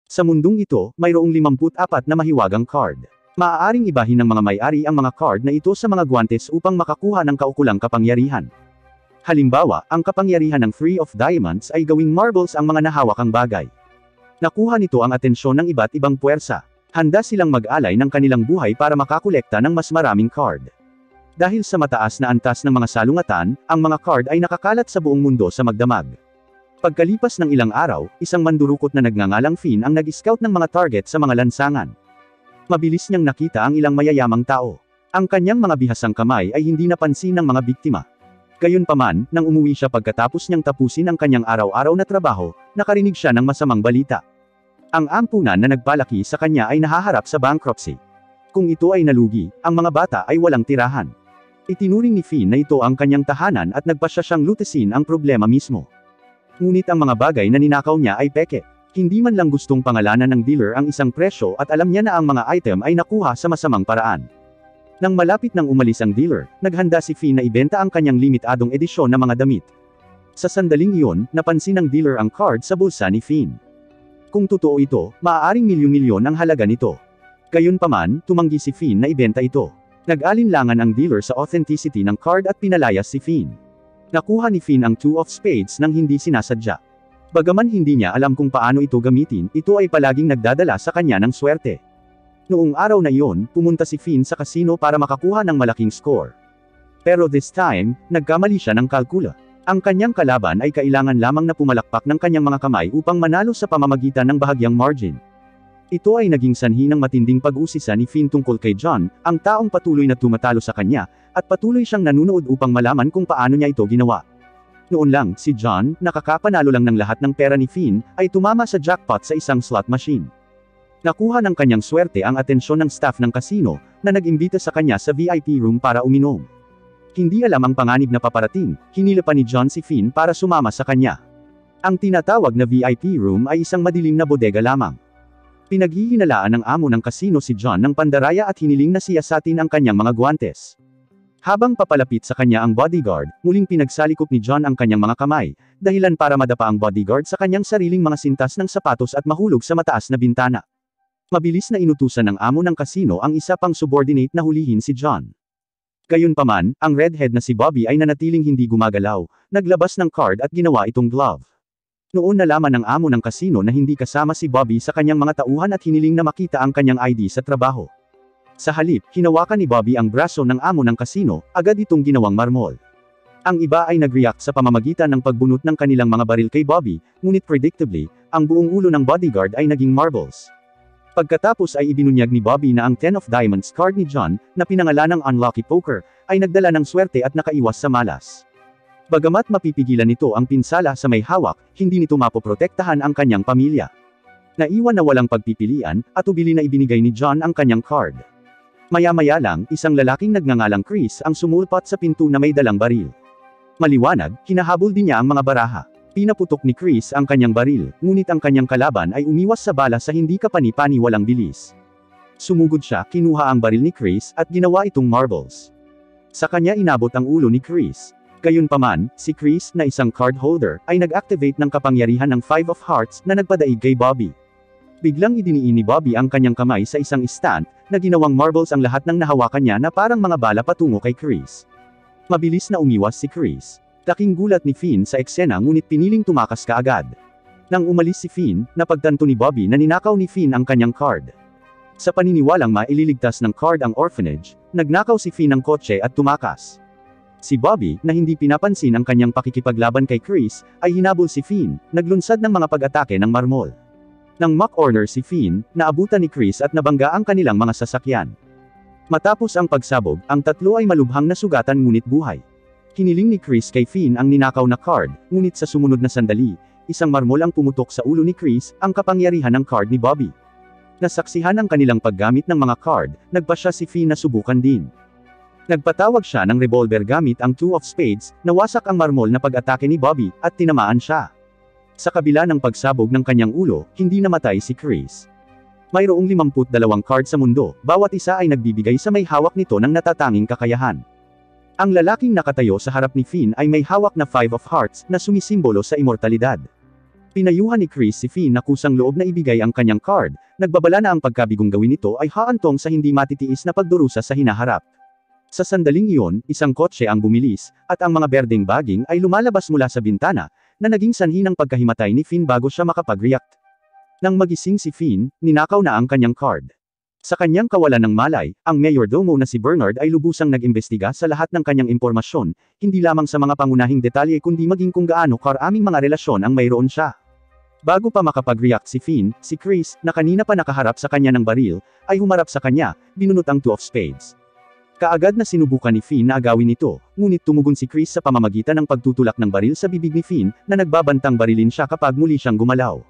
Sa mundong ito, mayroong 54 na mahiwagang card. Maaaring ibahin ng mga may-ari ang mga card na ito sa mga guwantes upang makakuha ng kaukulang kapangyarihan. Halimbawa, ang kapangyarihan ng Three of Diamonds ay gawing marbles ang mga nahawakang bagay. Nakuha nito ang atensyon ng iba't ibang puwersa. Handa silang mag-alay ng kanilang buhay para makakolekta ng mas maraming card. Dahil sa mataas na antas ng mga salungatan, ang mga card ay nakakalat sa buong mundo sa magdamag. Pagkalipas ng ilang araw, isang mandurukot na nagngangalang Finn ang nag-scout ng mga target sa mga lansangan. Mabilis niyang nakita ang ilang mayayamang tao. Ang kanyang mga bihasang kamay ay hindi napansin ng mga biktima. Gayunpaman, nang umuwi siya pagkatapos niyang tapusin ang kanyang araw-araw na trabaho, nakarinig siya ng masamang balita. Ang ampunan na nagpalaki sa kanya ay nahaharap sa bankruptcy. Kung ito ay nalugi, ang mga bata ay walang tirahan. Itinuring ni Finn na ito ang kanyang tahanan at nagpasya siyang lutasin ang problema mismo. Ngunit ang mga bagay na ninakaw niya ay peke. Hindi man lang gustong pangalanan ng dealer ang isang presyo at alam niya na ang mga item ay nakuha sa masamang paraan. Nang malapit nang umalis ang dealer, naghanda si Finn na ibenta ang kanyang limitadong edisyon na mga damit. Sa sandaling iyon, napansin ng dealer ang card sa bulsa ni Finn. Kung totoo ito, maaaring milyon-milyon ang halaga nito. Gayunpaman, tumanggi si Finn na ibenta ito. Nag-alinlangan ang dealer sa authenticity ng card at pinalayas si Finn. Nakuha ni Finn ang Two of Spades nang hindi sinasadya. Bagaman hindi niya alam kung paano ito gamitin, ito ay palaging nagdadala sa kanya ng swerte. Noong araw na iyon, pumunta si Finn sa kasino para makakuha ng malaking score. Pero this time, nagkamali siya ng kalkula. Ang kanyang kalaban ay kailangan lamang na pumalakpak ng kanyang mga kamay upang manalo sa pamamagitan ng bahagyang margin. Ito ay naging sanhi ng matinding pag-usisa ni Finn tungkol kay John, ang taong patuloy na tumatalo sa kanya, at patuloy siyang nanunood upang malaman kung paano niya ito ginawa. Noon lang, si John, nakakapanalo lang ng lahat ng pera ni Finn, ay tumama sa jackpot sa isang slot machine. Nakuha ng kanyang swerte ang atensyon ng staff ng kasino, na nag-imbita sa kanya sa VIP room para uminom. Hindi alam ang panganib na paparating, hinila pa ni John si Finn para sumama sa kanya. Ang tinatawag na VIP room ay isang madilim na bodega lamang. Pinaghihinalaan ng amo ng kasino si John ng pandaraya at hiniling na siyasatin ang kanyang mga guwantes. Habang papalapit sa kanya ang bodyguard, muling pinagsalikop ni John ang kanyang mga kamay, dahilan para madapa ang bodyguard sa kanyang sariling mga sintas ng sapatos at mahulog sa mataas na bintana. Mabilis na inutusan ng amo ng kasino ang isa pang subordinate na hulihin si John. Gayunpaman, ang redhead na si Bobby ay nanatiling hindi gumagalaw, naglabas ng card at ginawa itong glove. Noon nalaman ng amo ng kasino na hindi kasama si Bobby sa kanyang mga tauhan at hiniling na makita ang kanyang ID sa trabaho. Sa halip, hinawakan ni Bobby ang braso ng amo ng kasino, agad itong ginawang marmol. Ang iba ay nag-react sa pamamagitan ng pagbunot ng kanilang mga baril kay Bobby, ngunit predictably, ang buong ulo ng bodyguard ay naging marbles. Pagkatapos ay ibinunyag ni Bobby na ang Ten of Diamonds card ni John, na pinangalanang Unlucky Poker, ay nagdala ng swerte at nakaiwas sa malas. Bagamat mapipigilan nito ang pinsala sa may hawak, hindi nito mapoprotektahan ang kanyang pamilya. Naiwan na walang pagpipilian, at ubili na ibinigay ni John ang kanyang card. Maya-maya lang, isang lalaking nagngangalang Chris ang sumulpat sa pinto na may dalang baril. Maliwanag, hinahabol din niya ang mga baraha. Pinaputok ni Chris ang kanyang baril, ngunit ang kanyang kalaban ay umiwas sa bala sa hindi kapani-pani walang bilis. Sumugod siya, kinuha ang baril ni Chris, at ginawa itong marbles. Sa kanya inabot ang ulo ni Chris. Gayunpaman, si Chris, na isang card holder, ay nag-activate ng kapangyarihan ng Five of Hearts, na nagpadaig kay Bobby. Biglang idiniin ni Bobby ang kanyang kamay sa isang stand, na ginawang marbles ang lahat ng nahawakan niya na parang mga bala patungo kay Chris. Mabilis na umiwas si Chris. Laking gulat ni Finn sa eksena ngunit piniling tumakas kaagad. Nang umalis si Finn, napagtanto ni Bobby na ninakaw ni Finn ang kanyang card. Sa paniniwalang maililigtas ng card ang orphanage, nagnakaw si Finn ng kotse at tumakas. Si Bobby, na hindi pinapansin ang kanyang pakikipaglaban kay Chris, ay hinabol si Finn, naglunsad ng mga pag-atake ng marmol. Nang mock-order si Finn, naabutan ni Chris at nabangga ang kanilang mga sasakyan. Matapos ang pagsabog, ang tatlo ay malubhang nasugatan ngunit buhay. Hiniling ni Chris kay Finn ang ninakaw na card, ngunit sa sumunod na sandali, isang marmol ang pumutok sa ulo ni Chris, ang kapangyarihan ng card ni Bobby. Nasaksihan ang kanilang paggamit ng mga card, nagpasya si Finn na subukan din. Nagpatawag siya ng revolver gamit ang Two of Spades, nawasak ang marmol na pag-atake ni Bobby, at tinamaan siya. Sa kabila ng pagsabog ng kanyang ulo, hindi namatay si Chris. Mayroong 52 card sa mundo, bawat isa ay nagbibigay sa may hawak nito ng natatanging kakayahan. Ang lalaking nakatayo sa harap ni Finn ay may hawak na Five of Hearts, na sumisimbolo sa immortalidad. Pinayuhan ni Chris si Finn na kusang loob na ibigay ang kanyang card, nagbabala na ang pagkabigong gawin ito ay haantong sa hindi matitiis na pagdurusa sa hinaharap. Sa sandaling iyon, isang kotse ang bumilis, at ang mga berdeng baging ay lumalabas mula sa bintana, na naging sanhi ng pagkahimatay ni Finn bago siya makapag-react. Nang magising si Finn, ninakaw na ang kanyang card. Sa kanyang kawalan ng malay, ang mayordomo na si Bernard ay lubusang nag-imbestiga sa lahat ng kanyang impormasyon, hindi lamang sa mga pangunahing detalye kundi maging kung gaano karaming mga relasyon ang mayroon siya. Bago pa makapag-react si Finn, si Chris, na kanina pa nakaharap sa kanya ng baril, ay humarap sa kanya, binunot ang 2 of spades. Kaagad na sinubukan ni Finn na agawin ito, ngunit tumugon si Chris sa pamamagitan ng pagtutulak ng baril sa bibig ni Finn, na nagbabantang barilin siya kapag muli siyang gumalaw.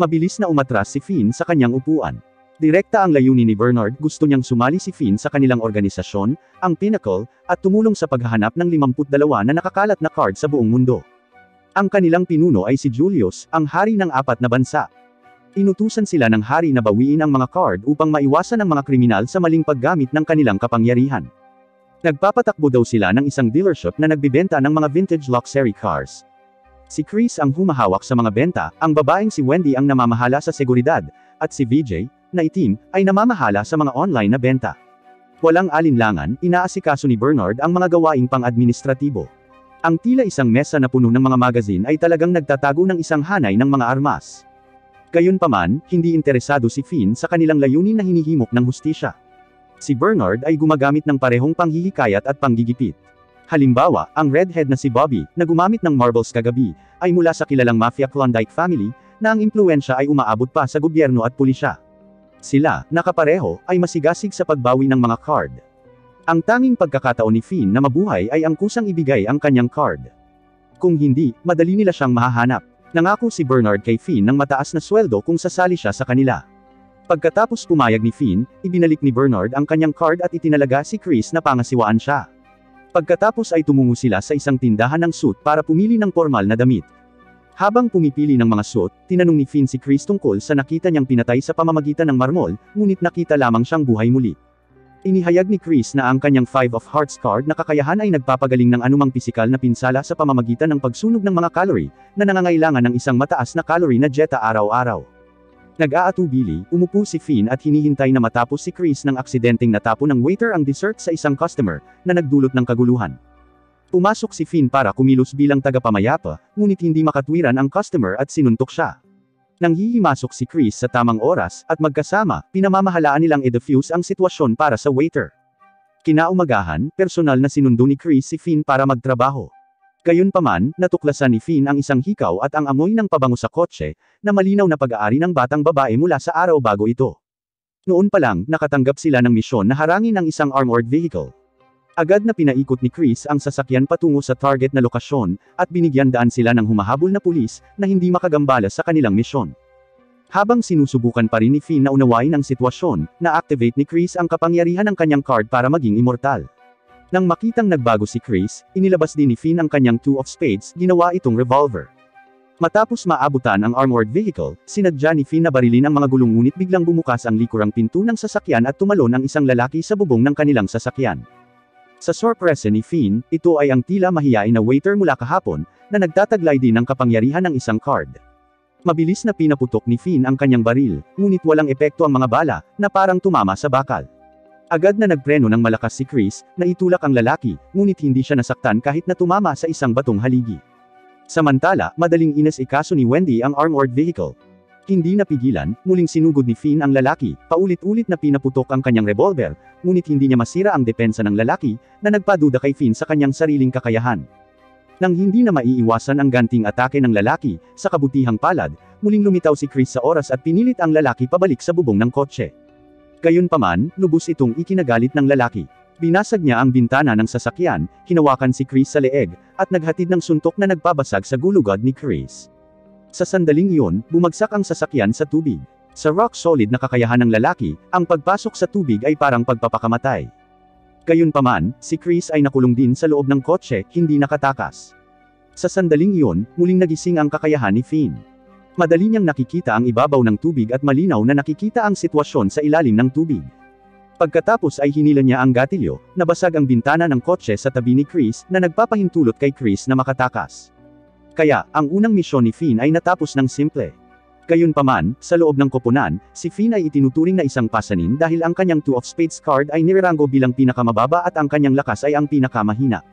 Mabilis na umatras si Finn sa kanyang upuan. Direkta ang layunin ni Bernard, gusto niyang sumali si Finn sa kanilang organisasyon, ang Pinnacle, at tumulong sa paghahanap ng 52 na nakakalat na card sa buong mundo. Ang kanilang pinuno ay si Julius, ang hari ng 4 na bansa. Inutusan sila ng hari na bawiin ang mga card upang maiwasan ang mga kriminal sa maling paggamit ng kanilang kapangyarihan. Nagpapatakbo daw sila ng isang dealership na nagbibenta ng mga vintage luxury cars. Si Chris ang humahawak sa mga benta, ang babaeng si Wendy ang namamahala sa seguridad, at si VJ, na itim, ay namamahala sa mga online na benta. Walang alinlangan, inaasikaso ni Bernard ang mga gawaing pang-administratibo. Ang tila isang mesa na puno ng mga magazine ay talagang nagtatago ng isang hanay ng mga armas. Gayunpaman, hindi interesado si Finn sa kanilang layunin na hinihimok ng hustisya. Si Bernard ay gumagamit ng parehong panghihikayat at panggigipit. Halimbawa, ang redhead na si Bobby, na gumamit ng marbles kagabi, ay mula sa kilalang mafia Klondike family, na ang impluensya ay umaabot pa sa gobyerno at pulisya. Sila, nakapareho, ay masigasig sa pagbawi ng mga card. Ang tanging pagkakataon ni Finn na mabuhay ay ang kusang ibigay ang kanyang card. Kung hindi, madali nila siyang mahahanap. Nangako si Bernard kay Finn ng mataas na sweldo kung sasali siya sa kanila. Pagkatapos pumayag ni Finn, ibinalik ni Bernard ang kanyang card at itinalaga si Chris na pangasiwaan siya. Pagkatapos ay tumungo sila sa isang tindahan ng suit para pumili ng formal na damit. Habang pumipili ng mga suit, tinanong ni Finn si Chris tungkol sa nakita niyang pinatay sa pamamagitan ng marmol, ngunit nakita lamang siyang buhay muli. Inihayag ni Chris na ang kanyang 5 of Hearts card na kakayahan ay nagpapagaling ng anumang pisikal na pinsala sa pamamagitan ng pagsunog ng mga calorie, na nangangailangan ng isang mataas na calorie na dieta araw-araw. Nag-aatubili, umupo si Finn at hinihintay na matapos si Chris nang aksidenteng natapon ng waiter ang dessert sa isang customer, na nagdulot ng kaguluhan. Pumasok si Finn para kumilos bilang tagapamayapa, ngunit hindi makatwiran ang customer at sinuntok siya. Nang hihimasok si Chris sa tamang oras, at magkasama, pinamamahalaan nilang i-defuse ang sitwasyon para sa waiter. Kinaumagahan, personal na sinundo ni Chris si Finn para magtrabaho. Gayunpaman, natuklasan ni Finn ang isang hikaw at ang amoy ng pabango sa kotse, na malinaw na pag-aari ng batang babae mula sa araw bago ito. Noon pa lang, nakatanggap sila ng misyon na harangin ang isang armored vehicle. Agad na pinaikot ni Chris ang sasakyan patungo sa target na lokasyon, at binigyan daan sila ng humahabol na pulis, na hindi makagambala sa kanilang misyon. Habang sinusubukan pa rin ni Finn na unawain ang sitwasyon, na-activate ni Chris ang kapangyarihan ng kanyang card para maging immortal. Nang makitang nagbago si Chris, inilabas din ni Finn ang kanyang 2 of spades, ginawa itong revolver. Matapos maabutan ang armored vehicle, sinadya ni Finn na barilin ang mga gulong ngunit biglang bumukas ang likurang pinto ng sasakyan at tumalon ang isang lalaki sa bubong ng kanilang sasakyan. Sa sorpresa ni Finn, ito ay ang tila mahiyain na waiter mula kahapon, na nagtataglay din ng kapangyarihan ng isang card. Mabilis na pinaputok ni Finn ang kanyang baril, ngunit walang epekto ang mga bala, na parang tumama sa bakal. Agad na nagpreno ng malakas si Chris, na itulak ang lalaki, ngunit hindi siya nasaktan kahit na tumama sa isang batong haligi. Samantala, madaling inasikaso ni Wendy ang armored vehicle. Hindi napigilan, muling sinugod ni Finn ang lalaki, paulit-ulit na pinaputok ang kanyang revolver, ngunit hindi niya masira ang depensa ng lalaki, na nagpaduda kay Finn sa kanyang sariling kakayahan. Nang hindi na maiiwasan ang ganting atake ng lalaki, sa kabutihang palad, muling lumitaw si Chris sa oras at pinilit ang lalaki pabalik sa bubong ng kotse. Gayunpaman, lubos itong ikinagalit ng lalaki. Binasag niya ang bintana ng sasakyan, hinawakan si Chris sa leeg, at naghatid ng suntok na nagpabasag sa gulugod ni Chris. Sa sandaling iyon, bumagsak ang sasakyan sa tubig. Sa rock-solid na kakayahan ng lalaki, ang pagpasok sa tubig ay parang pagpapakamatay. Gayunpaman, si Chris ay nakulong din sa loob ng kotse, hindi nakatakas. Sa sandaling iyon, muling nagising ang kakayahan ni Finn. Madali niyang nakikita ang ibabaw ng tubig at malinaw na nakikita ang sitwasyon sa ilalim ng tubig. Pagkatapos ay hinila niya ang gatilyo, nabasag ang bintana ng kotse sa tabi ni Chris, na nagpapahintulot kay Chris na makatakas. Kaya, ang unang misyon ni Finn ay natapos ng simple. Gayunpaman, sa loob ng koponan, si Finn ay itinuturing na isang pasanin dahil ang kanyang Two of Spades card ay nirerango bilang pinakamababa at ang kanyang lakas ay ang pinakamahina.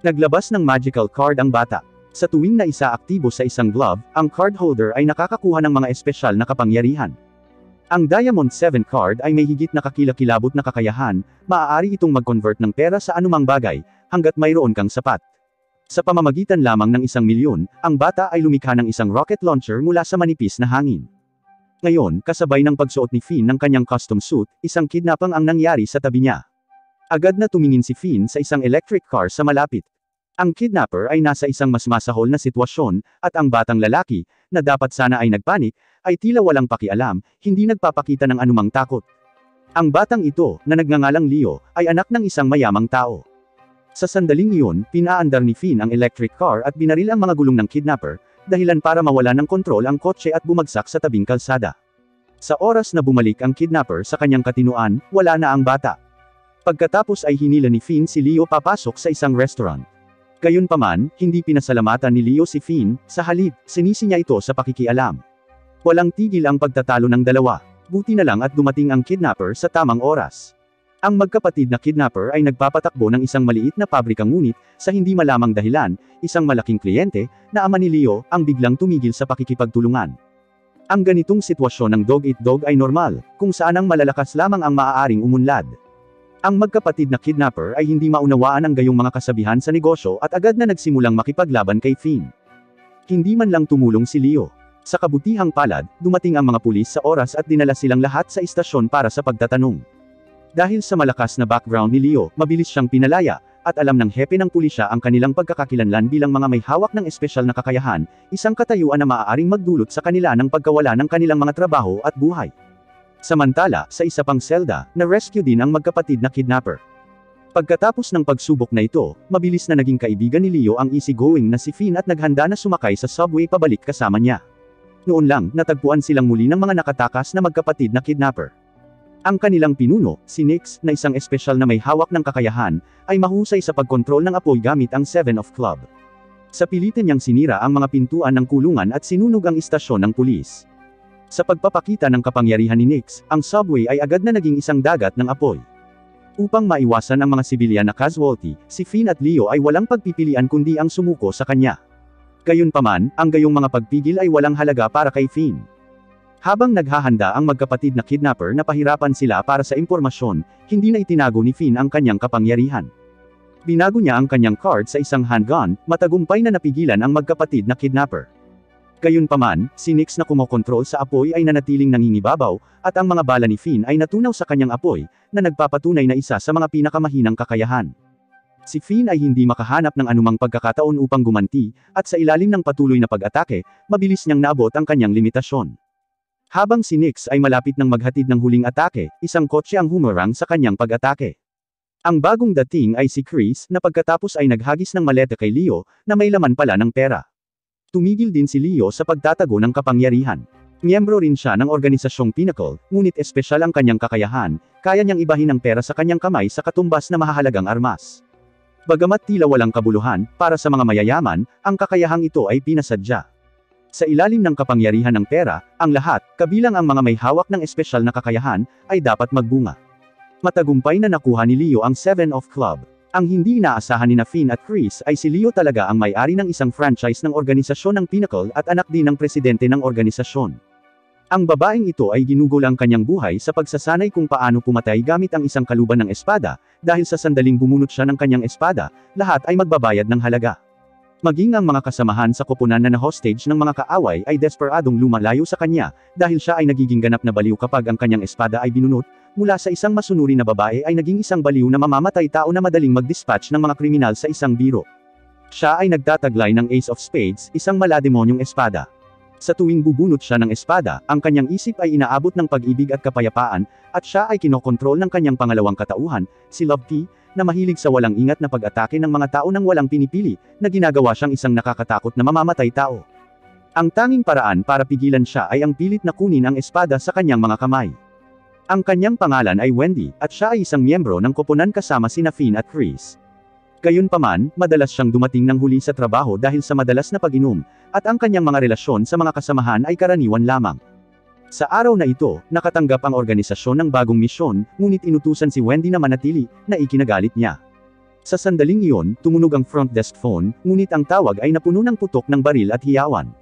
Naglabas ng magical card ang bata. Sa tuwing na isa aktibo sa isang glove, ang card holder ay nakakakuha ng mga espesyal na kapangyarihan. Ang Diamond 7 card ay may higit na kakilakilabot na kakayahan, maaari itong mag-convert ng pera sa anumang bagay, hanggat mayroon kang sapat. Sa pamamagitan lamang ng 1,000,000, ang bata ay lumikha ng isang rocket launcher mula sa manipis na hangin. Ngayon, kasabay ng pagsuot ni Finn ng kanyang custom suit, isang kidnapping ang nangyari sa tabi niya. Agad na tumingin si Finn sa isang electric car sa malapit. Ang kidnapper ay nasa isang mas masahol na sitwasyon, at ang batang lalaki, na dapat sana ay nagpanik, ay tila walang pakialam, hindi nagpapakita ng anumang takot. Ang batang ito, na nagngangalang Leo, ay anak ng isang mayamang tao. Sa sandaling iyon, pinaandar ni Finn ang electric car at binaril ang mga gulong ng kidnapper, dahilan para mawala ng kontrol ang kotse at bumagsak sa tabing kalsada. Sa oras na bumalik ang kidnapper sa kanyang katinuan, wala na ang bata. Pagkatapos ay hinila ni Finn si Leo papasok sa isang restaurant. Gayunpaman, hindi pinasalamatan ni Leo si Finn, sa halip, sinisi niya ito sa pakikialam. Walang tigil ang pagtatalo ng dalawa. Buti na lang at dumating ang kidnapper sa tamang oras. Ang magkapatid na kidnapper ay nagpapatakbo ng isang maliit na pabrika ngunit, sa hindi malamang dahilan, isang malaking kliyente, na ama ni Leo, ang biglang tumigil sa pakikipagtulungan. Ang ganitong sitwasyon ng dog-eat-dog ay normal, kung saan ang malalakas lamang ang maaaring umunlad. Ang magkapatid na kidnapper ay hindi maunawaan ang gayong mga kasabihan sa negosyo at agad na nagsimulang makipaglaban kay Finn. Hindi man lang tumulong si Leo. Sa kabutihang palad, dumating ang mga pulis sa oras at dinala silang lahat sa istasyon para sa pagtatanong. Dahil sa malakas na background ni Leo, mabilis siyang pinalaya, at alam ng hepe ng pulisya ang kanilang pagkakakilanlan bilang mga may hawak ng espesyal na kakayahan, isang katayuan na maaaring magdulot sa kanila ng pagkawala ng kanilang mga trabaho at buhay. Samantala, sa isa pang selda, na-rescue din ang magkapatid na kidnapper. Pagkatapos ng pagsubok na ito, mabilis na naging kaibigan ni Leo ang easygoing na si Finn at naghanda na sumakay sa subway pabalik kasama niya. Noon lang, natagpuan silang muli ng mga nakatakas na magkapatid na kidnapper. Ang kanilang pinuno, si Nix, na isang espesyal na may hawak ng kakayahan, ay mahusay sa pagkontrol ng apoy gamit ang 7 of Club. Sa pilitan niyang sinira ang mga pintuan ng kulungan at sinunog ang istasyon ng pulis. Sa pagpapakita ng kapangyarihan ni Nix, ang subway ay agad na naging isang dagat ng apoy. Upang maiwasan ang mga sibilyan na casualty, si Finn at Leo ay walang pagpipilian kundi ang sumuko sa kanya. Gayunpaman, ang gayong mga pagpigil ay walang halaga para kay Finn. Habang naghahanda ang magkapatid na kidnapper na pahirapan sila para sa impormasyon, hindi na itinago ni Finn ang kanyang kapangyarihan. Binago niya ang kanyang card sa isang handgun, matagumpay na napigilan ang magkapatid na kidnapper. Gayunpaman, si Nix na kumokontrol sa apoy ay nanatiling nangingibabaw, at ang mga bala ni Finn ay natunaw sa kanyang apoy, na nagpapatunay na isa sa mga pinakamahinang kakayahan. Si Finn ay hindi makahanap ng anumang pagkakataon upang gumanti, at sa ilalim ng patuloy na pag-atake, mabilis niyang naabot ang kanyang limitasyon. Habang si Nix ay malapit ng maghatid ng huling atake, isang kotse ang humarang sa kanyang pag-atake. Ang bagong dating ay si Chris, na pagkatapos ay naghagis ng maleta kay Leo, na may laman pala ng pera. Tumigil din si Leo sa pagtatago ng kapangyarihan. Miyembro rin siya ng organisasyong Pinnacle, ngunit espesyal ang kanyang kakayahan, kaya niyang ibahin ang pera sa kanyang kamay sa katumbas na mahahalagang armas. Bagamat tila walang kabuluhan, para sa mga mayayaman, ang kakayahang ito ay pinasadya. Sa ilalim ng kapangyarihan ng pera, ang lahat, kabilang ang mga may hawak ng espesyal na kakayahan, ay dapat magbunga. Matagumpay na nakuha ni Leo ang 7 of Club. Ang hindi inaasahan ni Finn at Chris ay si Leo talaga ang may-ari ng isang franchise ng organisasyon ng Pinnacle at anak din ng presidente ng organisasyon. Ang babaeng ito ay ginugol ang kanyang buhay sa pagsasanay kung paano pumatay gamit ang isang kaluban ng espada, dahil sa sandaling bumunot siya ng kanyang espada, lahat ay magbabayad ng halaga. Maging ang mga kasamahan sa koponan na na-hostage ng mga kaaway ay desperadong lumalayo sa kanya, dahil siya ay nagiging ganap na baliw kapag ang kanyang espada ay binunot, mula sa isang masunuri na babae ay naging isang baliw na mamamatay tao na madaling mag-dispatch ng mga kriminal sa isang biro. Siya ay nagtataglay ng Ace of Spades, isang malademonyong espada. Sa tuwing bubunot siya ng espada, ang kanyang isip ay inaabot ng pag-ibig at kapayapaan, at siya ay kinokontrol ng kanyang pangalawang katauhan, si Love P, na mahilig sa walang ingat na pag-atake ng mga tao nang walang pinipili, na ginagawa siyang isang nakakatakot na mamamatay tao. Ang tanging paraan para pigilan siya ay ang pilit na kunin ang espada sa kanyang mga kamay. Ang kanyang pangalan ay Wendy, at siya ay isang miyembro ng koponan kasama sina Finn at Chris. Gayunpaman, madalas siyang dumating ng huli sa trabaho dahil sa madalas na pag-inom, at ang kanyang mga relasyon sa mga kasamahan ay karaniwan lamang. Sa araw na ito, nakatanggap ang organisasyon ng bagong misyon, ngunit inutusan si Wendy na manatili, na ikinagalit niya. Sa sandaling iyon, tumunog ang front desk phone, ngunit ang tawag ay napuno ng putok ng baril at hiyawan.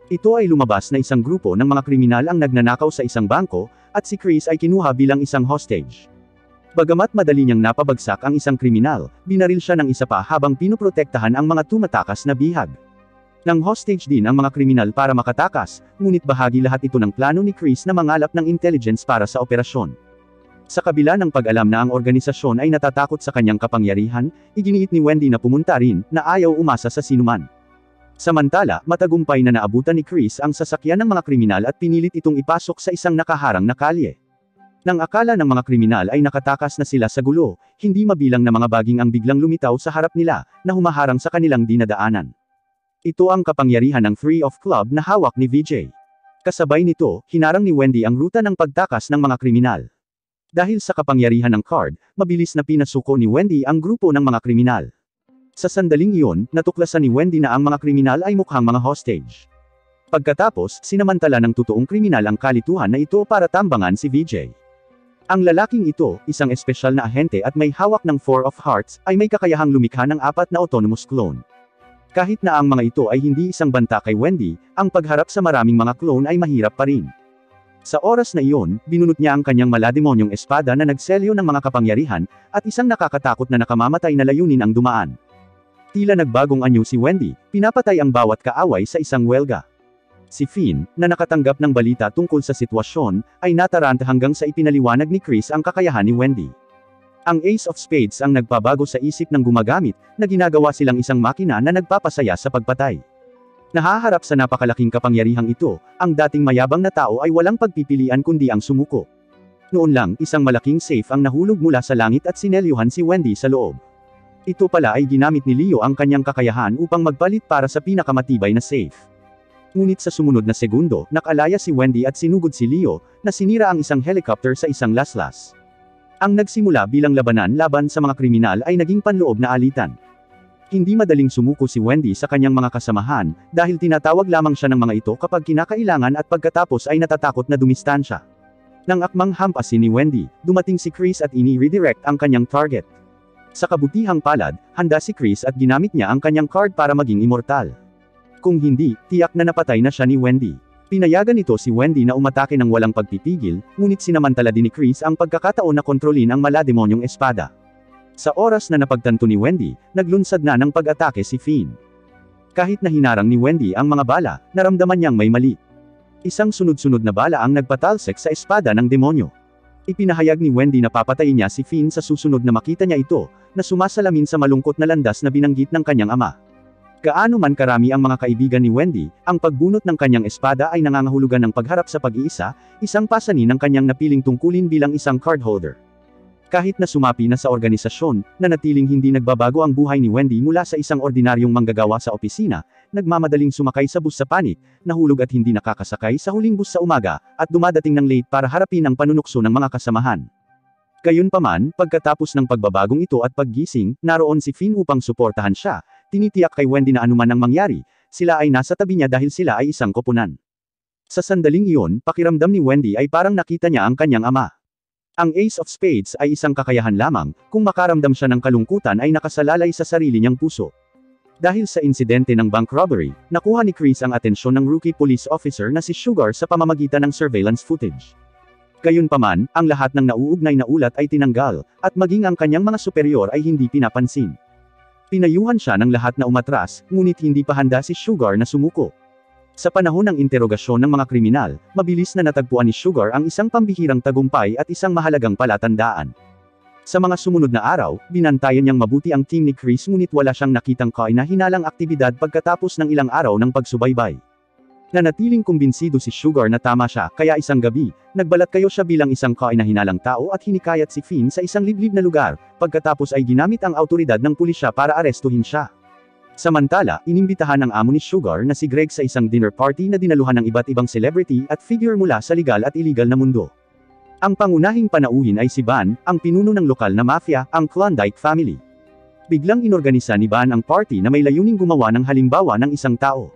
Ito ay lumabas na isang grupo ng mga kriminal ang nagnanakaw sa isang bangko, at si Chris ay kinuha bilang isang hostage. Bagamat madali niyang napabagsak ang isang kriminal, binaril siya ng isa pa habang pinoprotektahan ang mga tumatakas na bihag. Nang hostage din ang mga kriminal para makatakas, ngunit bahagi lahat ito ng plano ni Chris na mangalap ng intelligence para sa operasyon. Sa kabila ng pag-alam na ang organisasyon ay natatakot sa kanyang kapangyarihan, iginiit ni Wendy na pumunta rin, na ayaw umasa sa sinuman. Samantala, matagumpay na naabutan ni Chris ang sasakyan ng mga kriminal at pinilit itong ipasok sa isang nakaharang na kalye. Nang akala ng mga kriminal ay nakatakas na sila sa gulo, hindi mabilang na mga baging ang biglang lumitaw sa harap nila, na humaharang sa kanilang dinadaanan. Ito ang kapangyarihan ng 3 of Club na hawak ni VJ. Kasabay nito, hinarang ni Wendy ang ruta ng pagtakas ng mga kriminal. Dahil sa kapangyarihan ng card, mabilis na pinasuko ni Wendy ang grupo ng mga kriminal. Sa sandaling iyon, natuklasan ni Wendy na ang mga kriminal ay mukhang mga hostage. Pagkatapos, sinamantala ng totoong kriminal ang kalituhan na ito para tambangan si VJ. Ang lalaking ito, isang espesyal na ahente at may hawak ng 4 of Hearts, ay may kakayahang lumikha ng 4 na autonomous clone. Kahit na ang mga ito ay hindi isang banta kay Wendy, ang pagharap sa maraming mga clone ay mahirap pa rin. Sa oras na iyon, binunot niya ang kanyang malademonyong espada na nagselyo ng mga kapangyarihan, at isang nakakatakot na nakamamatay na layunin ang dumaan. Tila nagbagong anyo si Wendy, pinapatay ang bawat kaaway sa isang welga. Si Finn, na nakatanggap ng balita tungkol sa sitwasyon, ay nataranta hanggang sa ipinaliwanag ni Chris ang kakayahan ni Wendy. Ang Ace of Spades ang nagpabago sa isip ng gumagamit, na ginagawa silang isang makina na nagpapasaya sa pagpatay. Nahaharap sa napakalaking kapangyarihang ito, ang dating mayabang na tao ay walang pagpipilian kundi ang sumuko. Noon lang, isang malaking safe ang nahulog mula sa langit at sinelyuhan si Wendy sa loob. Ito pala ay ginamit ni Leo ang kanyang kakayahan upang magpalit para sa pinakamatibay na safe. Ngunit sa sumunod na segundo, nakalaya si Wendy at sinugod si Leo, na sinira ang isang helicopter sa isang laslas. Ang nagsimula bilang labanan laban sa mga kriminal ay naging panloob na alitan. Hindi madaling sumuko si Wendy sa kanyang mga kasamahan, dahil tinatawag lamang siya ng mga ito kapag kinakailangan at pagkatapos ay natatakot na dumistansya. Nang akmang hampasin ni Wendy, dumating si Chris at ini-redirect ang kanyang target. Sa kabutihang palad, handa si Chris at ginamit niya ang kanyang card para maging immortal. Kung hindi, tiyak na napatay na siya ni Wendy. Pinayagan nito si Wendy na umatake ng walang pagpipigil, ngunit sinamantala din ni Chris ang pagkakataon na kontrolin ang malademonyong espada. Sa oras na napagtanto ni Wendy, naglunsad na ng pag-atake si Finn. Kahit na hinarang ni Wendy ang mga bala, naramdaman niyang may mali. Isang sunod-sunod na bala ang nagpatalsik sa espada ng demonyo. Ipinahayag ni Wendy na papatayin niya si Finn sa susunod na makita niya ito, na sumasalamin sa malungkot na landas na binanggit ng kanyang ama. Gaano man karami ang mga kaibigan ni Wendy, ang pagbunot ng kanyang espada ay nangangahulugan ng pagharap sa pag-iisa, isang pasanin ng kanyang napiling tungkulin bilang isang cardholder. Kahit na sumapi na sa organisasyon, nanatiling hindi nagbabago ang buhay ni Wendy mula sa isang ordinaryong manggagawa sa opisina, nagmamadaling sumakay sa bus sa panik, nahulog at hindi nakakasakay sa huling bus sa umaga, at dumadating ng late para harapin ang panunukso ng mga kasamahan. Gayunpaman, pagkatapos ng pagbabagong ito at paggising, naroon si Finn upang suportahan siya. Tinitiyak kay Wendy na anuman ang mangyari, sila ay nasa tabi niya dahil sila ay isang koponan. Sa sandaling iyon, pakiramdam ni Wendy ay parang nakita niya ang kanyang ama. Ang Ace of Spades ay isang kakayahan lamang, kung makaramdam siya ng kalungkutan ay nakasalalay sa sarili niyang puso. Dahil sa insidente ng bank robbery, nakuha ni Chris ang atensyon ng rookie police officer na si Sugar sa pamamagitan ng surveillance footage. Gayunpaman, ang lahat ng nauugnay na ulat ay tinanggal, at maging ang kanyang mga superior ay hindi pinapansin. Pinayuhan siya ng lahat na umatras, ngunit hindi pa handa si Sugar na sumuko. Sa panahon ng interogasyon ng mga kriminal, mabilis na natagpuan ni Sugar ang isang pambihirang tagumpay at isang mahalagang palatandaan. Sa mga sumunod na araw, binantayan niyang mabuti ang team ni Chris ngunit wala siyang nakitang kaina-hinalang aktibidad pagkatapos ng ilang araw ng pagsubaybay. Nanatiling kumbinsido si Sugar na tama siya, kaya isang gabi, nagbalat kayo siya bilang isang kaina-hinalang tao at hinikayat si Finn sa isang liblib na lugar, pagkatapos ay ginamit ang awtoridad ng pulisya para arestuhin siya. Samantala, inimbitahan ng amo ni Sugar na si Greg sa isang dinner party na dinaluhan ng iba't ibang celebrity at figure mula sa legal at illegal na mundo. Ang pangunahing panauhin ay si Van, ang pinuno ng lokal na mafia, ang Klondike family. Biglang inorganisa ni Ban ang party na may layuning gumawa ng halimbawa ng isang tao.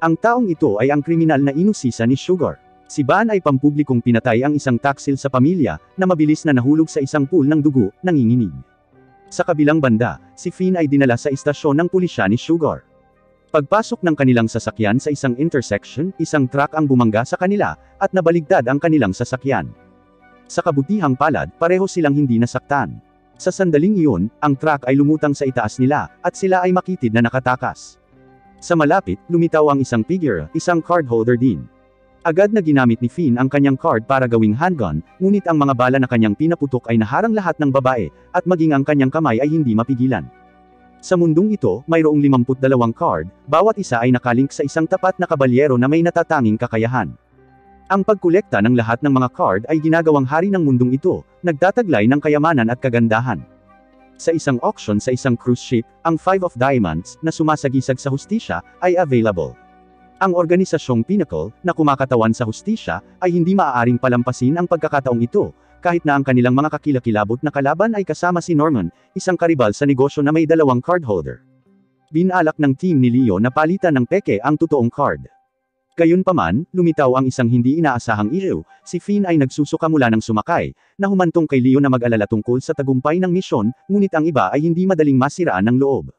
Ang taong ito ay ang kriminal na inusisa ni Sugar. Si Ban ay pampublikong pinatay ang isang taksil sa pamilya, na mabilis na nahulog sa isang pool ng dugo, nanginginig. Sa kabilang banda, si Finn ay dinala sa istasyon ng pulisya ni Sugar. Pagpasok ng kanilang sasakyan sa isang intersection, isang truck ang bumangga sa kanila, at nabaligtad ang kanilang sasakyan. Sa kabutihang palad, pareho silang hindi nasaktan. Sa sandaling iyon, ang truck ay lumutang sa itaas nila, at sila ay makitid na nakatakas. Sa malapit, lumitaw ang isang figure, isang card holder din. Agad na ginamit ni Finn ang kanyang card para gawing handgun, ngunit ang mga bala na kanyang pinaputok ay naharang lahat ng babae, at maging ang kanyang kamay ay hindi mapigilan. Sa mundong ito, mayroong 52 card, bawat isa ay nakalink sa isang tapat na kabalyero na may natatanging kakayahan. Ang pagkolekta ng lahat ng mga card ay ginagawang hari ng mundong ito, nagtataglay ng kayamanan at kagandahan. Sa isang auction sa isang cruise ship, ang Five of Diamonds, na sumasagisag sa hustisya, ay available. Ang organisasyong Pinnacle, na kumakatawan sa hustisya, ay hindi maaaring palampasin ang pagkakataong ito, kahit na ang kanilang mga kakilakilabot na kalaban ay kasama si Norman, isang karibal sa negosyo na may 2 card holder. Binalak ng team ni Leo na palitan ng peke ang totoong card. Gayunpaman, lumitaw ang isang hindi inaasahang issue, si Finn ay nagsusuka mula ng sumakay, na humantong kay Leo na mag-alala tungkol sa tagumpay ng misyon, ngunit ang iba ay hindi madaling masiraan ng loob.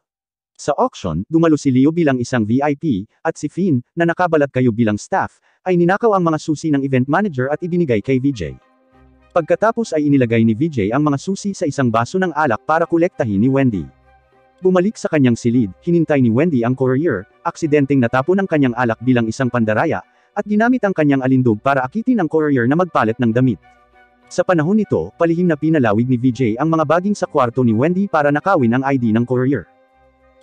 Sa auction, dumalo si Leo bilang isang VIP, at si Finn, na nakabalat kayo bilang staff, ay ninakaw ang mga susi ng event manager at ibinigay kay VJ. Pagkatapos ay inilagay ni VJ ang mga susi sa isang baso ng alak para kolektahin ni Wendy. Bumalik sa kanyang silid, hinintay ni Wendy ang courier, aksidenteng natapon ang kanyang alak bilang isang pandaraya, at ginamit ang kanyang alindog para akitin ang courier na magpalit ng damit. Sa panahon nito, palihim na pinalawig ni VJ ang mga baging sa kwarto ni Wendy para nakawin ang ID ng courier.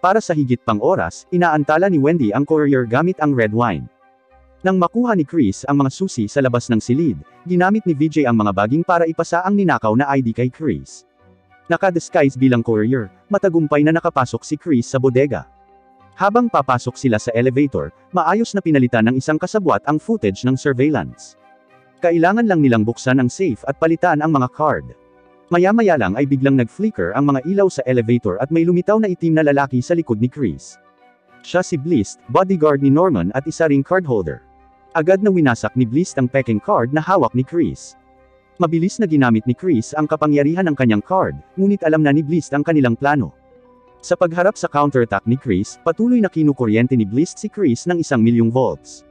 Para sa higit pang oras, inaantala ni Wendy ang courier gamit ang red wine. Nang makuha ni Chris ang mga susi sa labas ng silid, ginamit ni VJ ang mga baging para ipasa ang ninakaw na ID kay Chris. Naka-disguise bilang courier, matagumpay na nakapasok si Chris sa bodega. Habang papasok sila sa elevator, maayos na pinalitan ng isang kasabwat ang footage ng surveillance. Kailangan lang nilang buksan ang safe at palitan ang mga card. Maya-maya lang ay biglang nag-flicker ang mga ilaw sa elevator at may lumitaw na itim na lalaki sa likod ni Chris. Siya si Bliss, bodyguard ni Norman at isa ring card holder. Agad na winasak ni Bliss ang peking card na hawak ni Chris. Mabilis na ginamit ni Chris ang kapangyarihan ng kanyang card, ngunit alam na ni Bliss ang kanilang plano. Sa pagharap sa counterattack ni Chris, patuloy na kinukuryente ni Bliss si Chris ng 1,000,000 volts.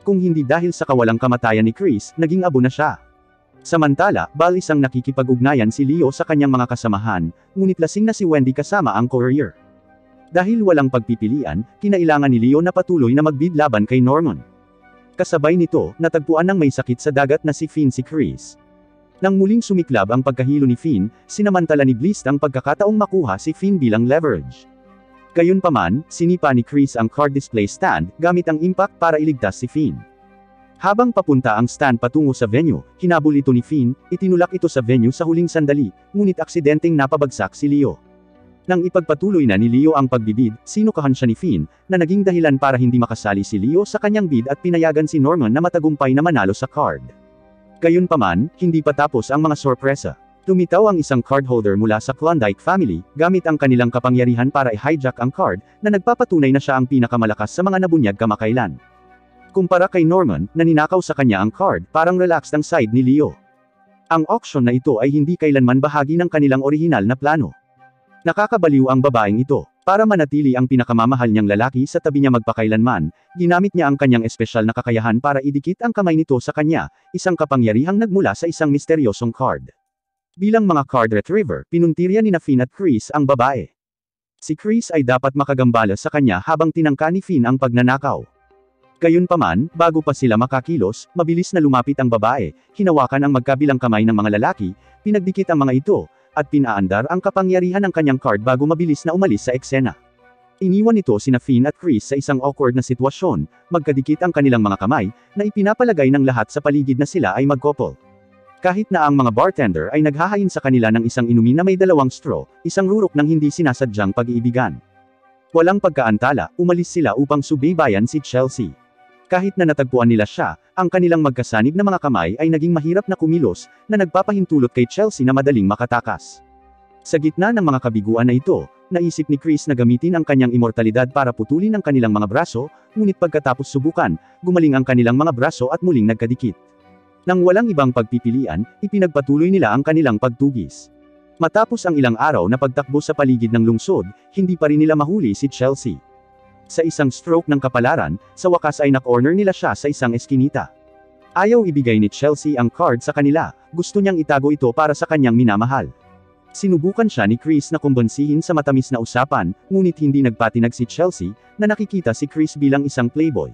Kung hindi dahil sa kawalang kamatayan ni Chris, naging abo na siya. Samantala, balis ang nakikipag-ugnayan si Leo sa kanyang mga kasamahan, ngunit lasing na si Wendy kasama ang courier. Dahil walang pagpipilian, kinailangan ni Leo na patuloy na magbid laban kay Norman. Kasabay nito, natagpuan ng may sakit sa dagat na si Finn si Chris. Nang muling sumiklab ang pagkahilo ni Finn, sinamantala ni Bliss ang pagkakataong makuha si Finn bilang leverage. Gayunpaman, sinipa ni Chris ang card display stand, gamit ang impact para iligtas si Finn. Habang papunta ang stand patungo sa venue, hinabol ito ni Finn, itinulak ito sa venue sa huling sandali, ngunit aksidenteng napabagsak si Leo. Nang ipagpatuloy na ni Leo ang pagbibid, sinukahan siya ni Finn, na naging dahilan para hindi makasali si Leo sa kanyang bid at pinayagan si Norman na matagumpay na manalo sa card. Gayunpaman, hindi pa tapos ang mga sorpresa. Lumitaw ang isang card holder mula sa Klondike family, gamit ang kanilang kapangyarihan para i-hijack ang card, na nagpapatunay na siya ang pinakamalakas sa mga nabunyag kamakailan. Kumpara kay Norman, na ninakaw sa kanya ang card, parang relaxed ang side ni Leo. Ang auction na ito ay hindi kailanman bahagi ng kanilang orihinal na plano. Nakakabaliw ang babaeng ito. Para manatili ang pinakamamahal niyang lalaki sa tabi niya magpakailanman, ginamit niya ang kanyang espesyal na kakayahan para idikit ang kamay nito sa kanya, isang kapangyarihang nagmula sa isang misteryosong card. Bilang mga card retriever, pinuntirya ni Finn at Chris ang babae. Si Chris ay dapat makagambala sa kanya habang tinangka ni Finn ang pagnanakaw. Gayunpaman, bago pa sila makakilos, mabilis na lumapit ang babae, hinawakan ang magkabilang kamay ng mga lalaki, pinagdikit ang mga ito, at pinaandar ang kapangyarihan ng kanyang card bago mabilis na umalis sa eksena. Iniwan nito sina Finn at Chris sa isang awkward na sitwasyon, magkadikit ang kanilang mga kamay, na ipinapalagay ng lahat sa paligid na sila ay mag-couple. Kahit na ang mga bartender ay naghahain sa kanila ng isang inumin na may 2 straw, isang rurok ng hindi sinasadyang pag-iibigan. Walang pagkaantala, umalis sila upang subaybayan si Chelsea. Kahit na natagpuan nila siya, ang kanilang magkasanib na mga kamay ay naging mahirap na kumilos, na nagpapahintulot kay Chelsea na madaling makatakas. Sa gitna ng mga kabiguan na ito, Naisip ni Chris na gamitin ang kanyang immortalidad para putulin ang kanilang mga braso, ngunit pagkatapos subukan, gumaling ang kanilang mga braso at muling nagkadikit. Nang walang ibang pagpipilian, ipinagpatuloy nila ang kanilang pagtugis. Matapos ang ilang araw na pagtakbo sa paligid ng lungsod, hindi pa rin nila mahuli si Chelsea. Sa isang stroke ng kapalaran, sa wakas ay na-corner nila siya sa isang eskinita. Ayaw ibigay ni Chelsea ang card sa kanila, gusto niyang itago ito para sa kanyang minamahal. Sinubukan siya ni Chris na kumbonsihin sa matamis na usapan, ngunit hindi nagpatinag si Chelsea, na nakikita si Chris bilang isang playboy.